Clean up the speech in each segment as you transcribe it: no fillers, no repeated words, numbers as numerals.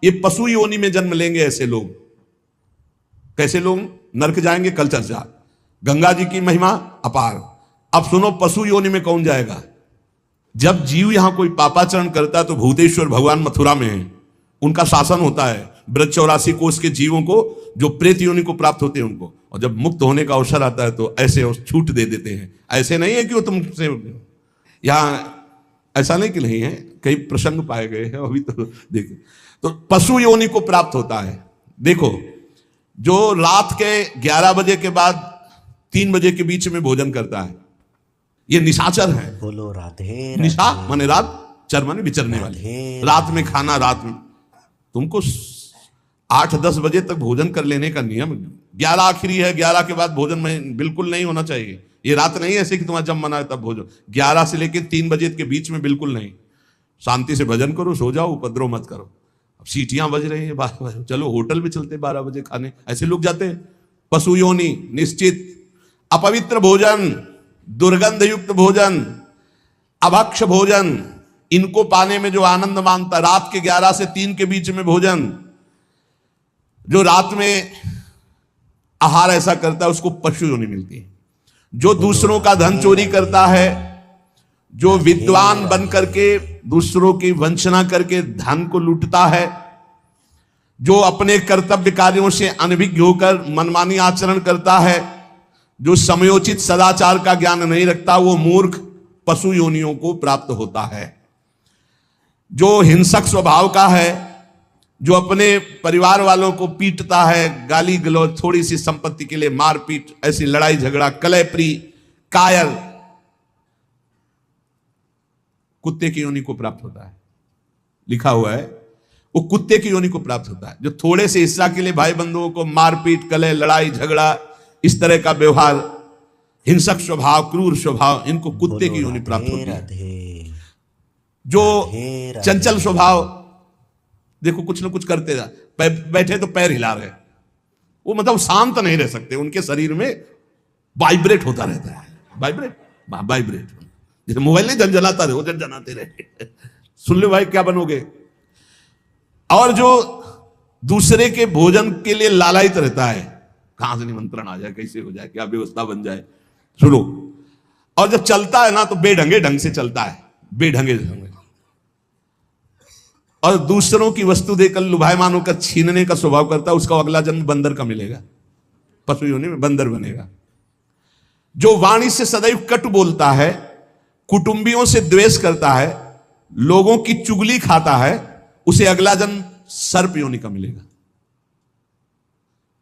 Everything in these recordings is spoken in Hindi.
ये पशु योनि में जन्म लेंगे ऐसे लोग। कैसे लोग? नरक जाएंगे, कल चर्चा। गंगा जी की महिमा अपार। अब सुनो, पशु योनि में कौन जाएगा? जब जीव यहां कोई पापाचरण करता है तो भूतेश्वर भगवान मथुरा में है, उनका शासन होता है। ब्रज 84 कोष के जीवों को जो प्रेत योनि को प्राप्त होते हैं उनको, और जब मुक्त होने का अवसर आता है तो ऐसे छूट दे देते हैं। ऐसे नहीं है कि वो तुमसे, यहां ऐसा नहीं कि नहीं है, कई प्रसंग पाए गए हैं अभी तो देखिए। तो पशु योनि को प्राप्त होता है। देखो, जो रात के 11 बजे के बाद 3 बजे के बीच में भोजन करता है, ये निशाचर है। बोलो राधे। निशा माने रात, चर माने विचरने वाले। रात में खाना, रात में तुमको 8-10 बजे तक भोजन कर लेने का नियम। 11 आखिरी है, 11 के बाद भोजन में बिल्कुल नहीं होना चाहिए। ये रात नहीं है ऐसे कि तुम्हारा जब मना है तब भोजन। 11 से लेकर 3 बजे के बीच में बिल्कुल नहीं। शांति से भजन करो, सो जाओ, उपद्रव मत करो। अब सीटियां बज रही है 12 बजे, चलो होटल में चलते 12 बजे खाने, ऐसे लोग जाते हैं। पशु योनि निश्चित। अपवित्र भोजन, दुर्गंध युक्त भोजन, अभक्ष भोजन, इनको पाने में जो आनंद मानता, रात के 11 से 3 के बीच में भोजन, जो रात में आहार ऐसा करता है उसको पशु योनि मिलती है। जो दूसरों का धन चोरी करता है, जो विद्वान बन करके दूसरों की वंचना करके धन को लूटता है, जो अपने कर्तव्य कार्यों से अनभिज्ञ होकर मनमानी आचरण करता है, जो समयोचित सदाचार का ज्ञान नहीं रखता, वो मूर्ख पशु योनियों को प्राप्त होता है। जो हिंसक स्वभाव का है, जो अपने परिवार वालों को पीटता है, गाली गलौज, थोड़ी सी संपत्ति के लिए मारपीट, ऐसी लड़ाई झगड़ा, कलहप्रिय, कायर, कुत्ते की योनि को प्राप्त होता है। लिखा हुआ है वो कुत्ते की योनि को प्राप्त होता है। जो थोड़े से हिस्सा के लिए भाई बंधुओं को मारपीट, कलह, लड़ाई झगड़ा, इस तरह का व्यवहार, हिंसक स्वभाव, क्रूर स्वभाव, इनको कुत्ते की योनि प्राप्त होती है। जो चंचल स्वभाव, देखो कुछ ना कुछ करते जा, बैठे तो पैर हिला रहे, वो मतलब शांत नहीं रह सकते, उनके शरीर में वाइब्रेट होता रहता है। वाइब्रेट जैसे मोबाइल नहीं झंझनाता रहे, वो झंझनाते रहे। सुन लो भाई क्या बनोगे। और जो दूसरे के भोजन के लिए लालायित रहता है, कहां से निमंत्रण आ जाए, कैसे हो जाए, क्या व्यवस्था बन जाए, सुनो। और जब चलता है ना तो बेढंगे ढंग से चलता है, बेढंगे ढंग। और दूसरों की वस्तु देकर लुभायमान होकर छीनने का स्वभाव करता है, उसका अगला जन्म बंदर का मिलेगा, पशु योनि में बंदर बनेगा। जो वाणी से सदैव कटु बोलता है, कुटुंबियों से द्वेष करता है, लोगों की चुगली खाता है, उसे अगला जन्म सर्प योनि का मिलेगा।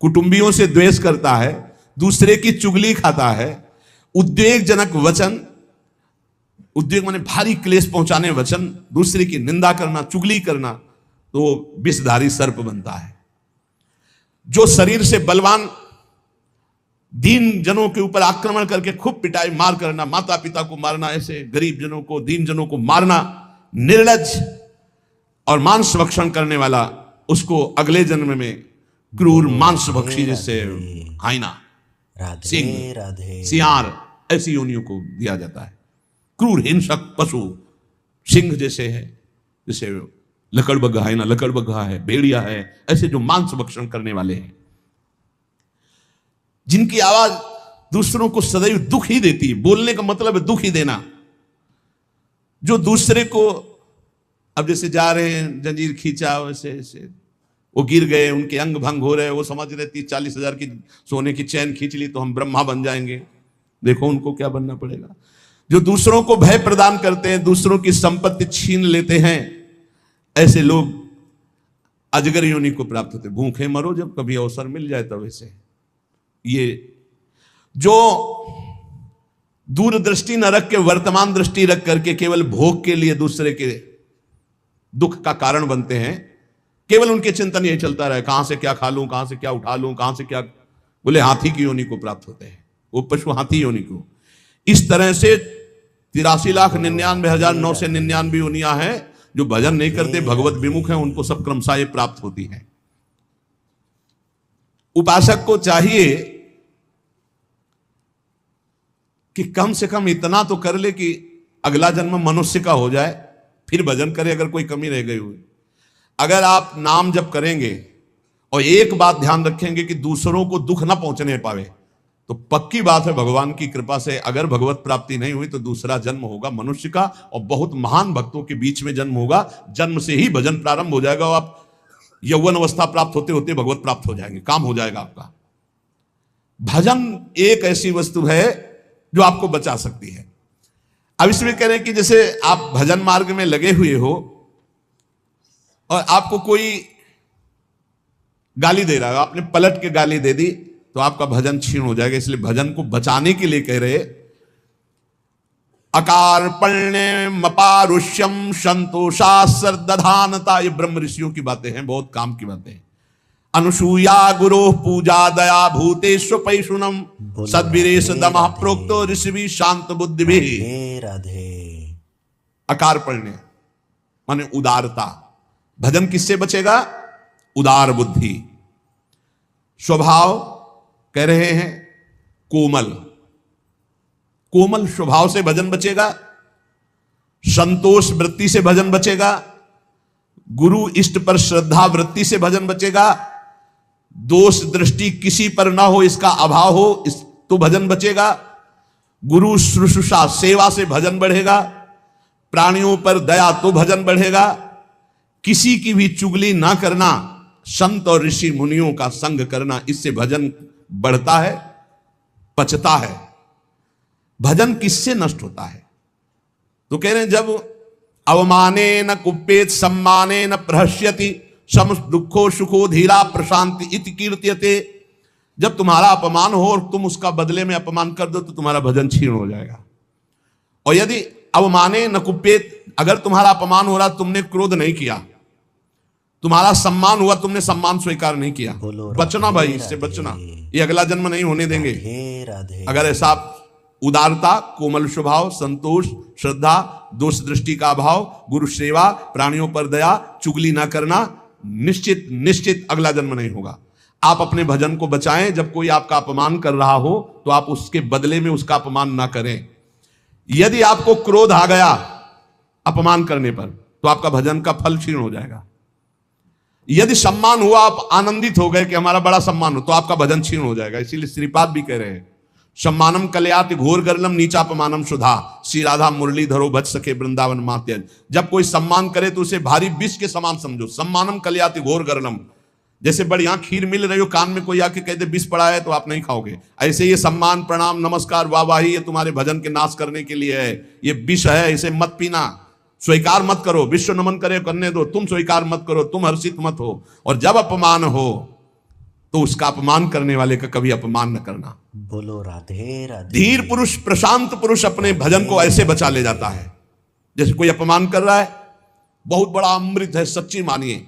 कुटुंबियों से द्वेष करता है, दूसरे की चुगली खाता है, उद्वेगजनक वचन, उद्वेग माने भारी क्लेश पहुंचाने वचन, दूसरे की निंदा करना, चुगली करना, तो विषधारी सर्प बनता है। जो शरीर से बलवान दीन जनों के ऊपर आक्रमण करके खूब पिटाई मार करना, माता पिता को मारना, ऐसे गरीब जनों को, दीन जनों को मारना, निर्लज और मांस भक्षण करने वाला, उसको अगले जन्म में क्रूर मांस भक्षी, जैसे हाइना, सिंह, सियार, ऐसी योनियों को दिया जाता है। क्रूर हिंसक पशु, सिंह जैसे है, जैसे लकड़बग्घा है ना, लकड़बग्घा है, भेड़िया है, ऐसे जो मांस भक्षण करने वाले हैं, जिनकी आवाज दूसरों को सदैव दुख ही देती है। बोलने का मतलब है दुख ही देना। जो दूसरे को, अब जैसे जा रहे हैं, जंजीर खींचा, वैसे ऐसे वो गिर गए, उनके अंग भंग हो रहे, वो समझ रहे 30-40 हजार की सोने की चैन खींच ली तो हम ब्रह्मा बन जाएंगे। देखो उनको क्या बनना पड़ेगा। जो दूसरों को भय प्रदान करते हैं, दूसरों की संपत्ति छीन लेते हैं, ऐसे लोग अजगर योनि को प्राप्त होते। भूखे मरो जब कभी अवसर मिल जाए तब। ऐसे ये जो दूरदृष्टि न रख के वर्तमान दृष्टि रख करके केवल भोग के लिए दूसरे के दुख का कारण बनते हैं, केवल उनके चिंतन यही चलता रहे, कहां से क्या खा लूं, कहां से क्या उठा लूं, कहां से क्या, बोले हाथी की योनि को प्राप्त होते हैं, वो पशु हाथी योनि को। इस तरह से 83,99,999 योनियां हैं। जो भजन नहीं करते, भगवत विमुख हैं, उनको सब क्रमशः ये प्राप्त होती हैं। उपासक को चाहिए कि कम से कम इतना तो कर ले कि अगला जन्म मनुष्य का हो जाए, फिर भजन करे अगर कोई कमी रह गई हुई। अगर आप नाम जप करेंगे और एक बात ध्यान रखेंगे कि दूसरों को दुख ना पहुंचने पावे, तो पक्की बात है भगवान की कृपा से अगर भगवत प्राप्ति नहीं हुई तो दूसरा जन्म होगा मनुष्य का, और बहुत महान भक्तों के बीच में जन्म होगा। जन्म से ही भजन प्रारंभ हो जाएगा और आप यौवन अवस्था प्राप्त होते होते भगवत प्राप्त हो जाएंगे, काम हो जाएगा आपका। भजन एक ऐसी वस्तु है जो आपको बचा सकती है। अब इसमें कह रहे हैं कि जैसे आप भजन मार्ग में लगे हुए हो और आपको कोई गाली दे रहा है, आपने पलट के गाली दे दी तो आपका भजन क्षीण हो जाएगा। इसलिए भजन को बचाने के लिए कह रहे अकार्पण्यमपारुष्यम संतोषा सर्दधानता, ये ब्रह्म ऋषियों की बातें हैं, बहुत काम की बातें हैं। अनुसूया गुरो पूजा दया भूतेश्व पैशुनम सद्वीरेश दमः प्रोक्तो ऋषि शांत बुद्धि भी। राधे। अकार्पण्य माने उदारता। भजन किससे बचेगा? उदार बुद्धि। स्वभाव कह रहे हैं कोमल, कोमल स्वभाव से भजन बचेगा। संतोष वृत्ति से भजन बचेगा। गुरु इष्ट पर श्रद्धा वृत्ति से भजन बचेगा। दोष दृष्टि किसी पर ना हो, इसका अभाव हो तो भजन बचेगा। गुरु शुश्रूषा सेवा से भजन बढ़ेगा। प्राणियों पर दया तो भजन बढ़ेगा। किसी की भी चुगली ना करना, संत और ऋषि मुनियों का संग करना, इससे भजन बढ़ता है, पचता है। भजन किससे नष्ट होता है? तो कह रहे हैं जब अवमाने न कुप्येत सम्माने न प्रहस्यति सम दुखो सुखो धीरा प्रशांति इति कीर्त्यते। जब तुम्हारा अपमान हो और तुम उसका बदले में अपमान कर दो तो तुम्हारा भजन क्षीण हो जाएगा। और यदि अवमाने न कुप्येत, अगर तुम्हारा अपमान हो रहा, तुमने क्रोध नहीं किया, तुम्हारा सम्मान हुआ, तुमने सम्मान स्वीकार नहीं किया, बचना भाई, इससे बचना, ये अगला जन्म नहीं होने देंगे। अगर ऐसा उदारता, कोमल स्वभाव, संतोष, श्रद्धा, दोष दृष्टि का अभाव, गुरु सेवा, प्राणियों पर दया, चुगली ना करना, निश्चित निश्चित अगला जन्म नहीं होगा। आप अपने भजन को बचाएं। जब कोई आपका अपमान कर रहा हो तो आप उसके बदले में उसका अपमान ना करें। यदि आपको क्रोध आ गया अपमान करने पर तो आपका भजन का फल क्षीण हो जाएगा। यदि सम्मान हुआ, आप आनंदित हो गए कि हमारा बड़ा सम्मान हो, तो आपका भजन क्षीण हो जाएगा। इसीलिए श्रीपाद भी कह रहे हैं सम्मानम कल्याति घोर गर्लम नीचापमानम सुधा, श्री राधा मुरली धरो बच सके वृंदावन मात्यज। जब कोई सम्मान करे तो उसे भारी विष के समान समझो। सम्मानम कल्याति घोर गर्लम, जैसे बढ़िया खीर मिल रही हो, कान में कोई आके कहते विष पड़ा है तो आप नहीं खाओगे, ऐसे ये सम्मान प्रणाम नमस्कार वाहवाही ये तुम्हारे भजन के नाश करने के लिए है, ये विष है, इसे मत पीना, स्वीकार मत करो। विश्व नमन करे करने दो, तुम स्वीकार मत करो, तुम हर्षित मत हो। और जब अपमान हो तो उसका अपमान करने वाले का कभी अपमान न करना। बोलो राधे राधे। धीर पुरुष, प्रशांत पुरुष अपने भजन को ऐसे बचा ले जाता है। जैसे कोई अपमान कर रहा है, बहुत बड़ा अमृत है, सच्ची मानिए।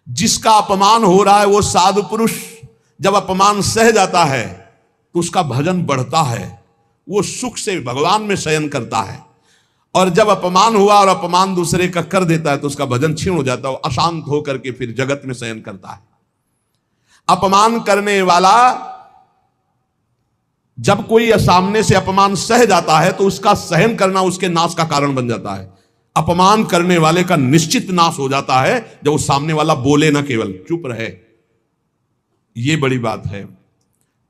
जिसका अपमान हो रहा है वो साधु पुरुष जब अपमान सह जाता है तो उसका भजन बढ़ता है, वो सुख से भगवान में शयन करता है। और जब अपमान हुआ और अपमान दूसरे का कर देता है तो उसका भजन क्षीण हो जाता है, अशांत होकर के फिर जगत में शयन करता है। अपमान करने वाला जब कोई सामने से अपमान सह जाता है तो उसका सहन करना उसके नाश का कारण बन जाता है। अपमान करने वाले का निश्चित नाश हो जाता है जब वो सामने वाला बोले ना, केवल चुप रहे। ये बड़ी बात है,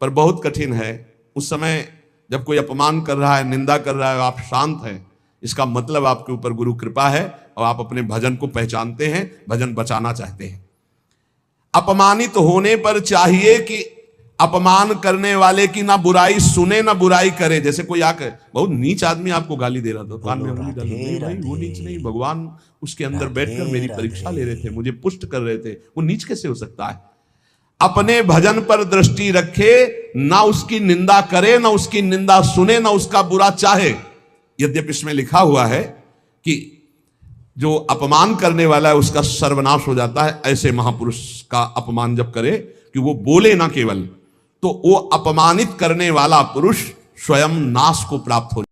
पर बहुत कठिन है। उस समय जब कोई अपमान कर रहा है, निंदा कर रहा है, आप शांत हैं, इसका मतलब आपके ऊपर गुरु कृपा है और आप अपने भजन को पहचानते हैं, भजन बचाना चाहते हैं। अपमानित होने पर चाहिए कि अपमान करने वाले की ना बुराई सुने ना बुराई करे। जैसे कोई आकर बहुत नीच आदमी आपको गाली दे रहा था, कान में उंगली डाल, नहीं भाई वो नीच नहीं, भगवान उसके अंदर बैठकर मेरी परीक्षा ले रहे थे, मुझे पुष्ट कर रहे थे, वो नीच कैसे हो सकता है? अपने भजन पर दृष्टि रखे, ना उसकी निंदा करे, ना उसकी निंदा सुने, ना उसका बुरा चाहे। यद्यपि इसमें लिखा हुआ है कि जो अपमान करने वाला है उसका सर्वनाश हो जाता है। ऐसे महापुरुष का अपमान जब करे कि वो बोले ना केवल, तो वो अपमानित करने वाला पुरुष स्वयं नाश को प्राप्त हो